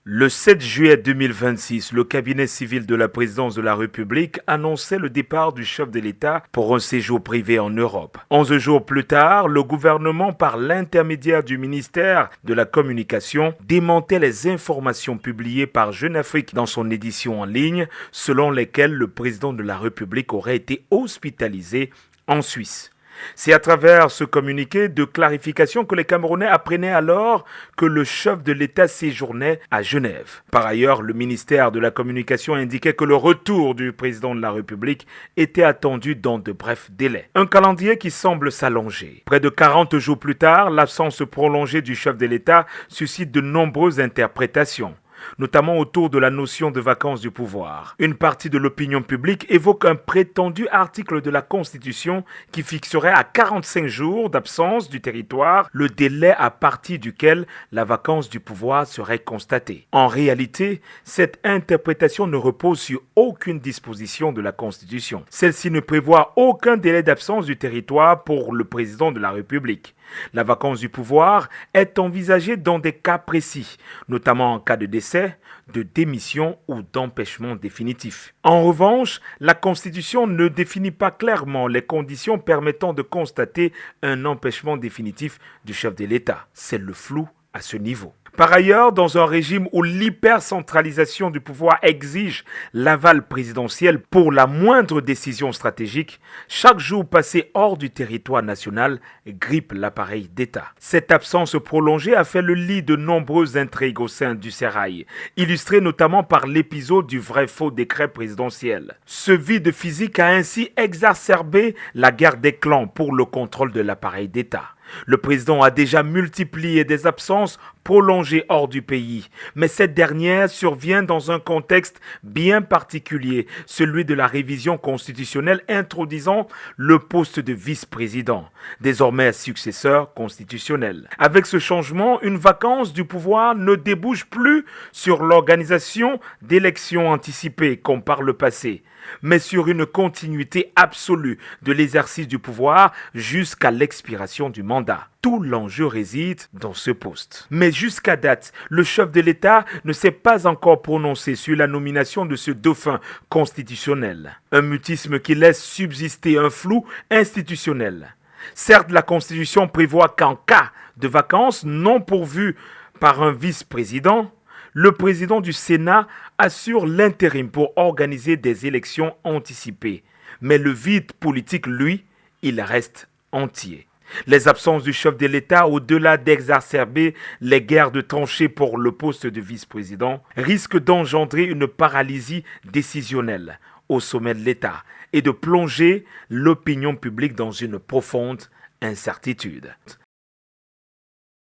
Le 7 juillet 2026, le cabinet civil de la présidence de la République annonçait le départ du chef de l'État pour un séjour privé en Europe. 11 jours plus tard, le gouvernement, par l'intermédiaire du ministère de la Communication, démentait les informations publiées par Jeune Afrique dans son édition en ligne, selon lesquelles le président de la République aurait été hospitalisé en Suisse. C'est à travers ce communiqué de clarification que les Camerounais apprenaient alors que le chef de l'État séjournait à Genève. Par ailleurs, le ministère de la Communication indiquait que le retour du président de la République était attendu dans de brefs délais. Un calendrier qui semble s'allonger. Près de 40 jours plus tard, l'absence prolongée du chef de l'État suscite de nombreuses interprétations, notamment autour de la notion de vacances du pouvoir. Une partie de l'opinion publique évoque un prétendu article de la Constitution qui fixerait à 45 jours d'absence du territoire le délai à partir duquel la vacance du pouvoir serait constatée. En réalité, cette interprétation ne repose sur aucune disposition de la Constitution. Celle-ci ne prévoit aucun délai d'absence du territoire pour le président de la République. La vacance du pouvoir est envisagée dans des cas précis, notamment en cas de décès, de démission ou d'empêchement définitif. En revanche, la Constitution ne définit pas clairement les conditions permettant de constater un empêchement définitif du chef de l'État. C'est le flou à ce niveau. Par ailleurs, dans un régime où l'hypercentralisation du pouvoir exige l'aval présidentiel pour la moindre décision stratégique, chaque jour passé hors du territoire national grippe l'appareil d'État. Cette absence prolongée a fait le lit de nombreuses intrigues au sein du sérail, illustrées notamment par l'épisode du vrai-faux décret présidentiel. Ce vide physique a ainsi exacerbé la guerre des clans pour le contrôle de l'appareil d'État. Le président a déjà multiplié des absences prolongées hors du pays, mais cette dernière survient dans un contexte bien particulier, celui de la révision constitutionnelle introduisant le poste de vice-président, désormais successeur constitutionnel. Avec ce changement, une vacance du pouvoir ne débouche plus sur l'organisation d'élections anticipées comme par le passé, mais sur une continuité absolue de l'exercice du pouvoir jusqu'à l'expiration du mandat. Tout l'enjeu réside dans ce poste. Mais jusqu'à date, le chef de l'État ne s'est pas encore prononcé sur la nomination de ce dauphin constitutionnel. Un mutisme qui laisse subsister un flou institutionnel. Certes, la Constitution prévoit qu'en cas de vacances non pourvues par un vice-président, le président du Sénat assure l'intérim pour organiser des élections anticipées. Mais le vide politique, lui, il reste entier. Les absences du chef de l'État, au-delà d'exacerber les guerres de tranchées pour le poste de vice-président, risquent d'engendrer une paralysie décisionnelle au sommet de l'État et de plonger l'opinion publique dans une profonde incertitude.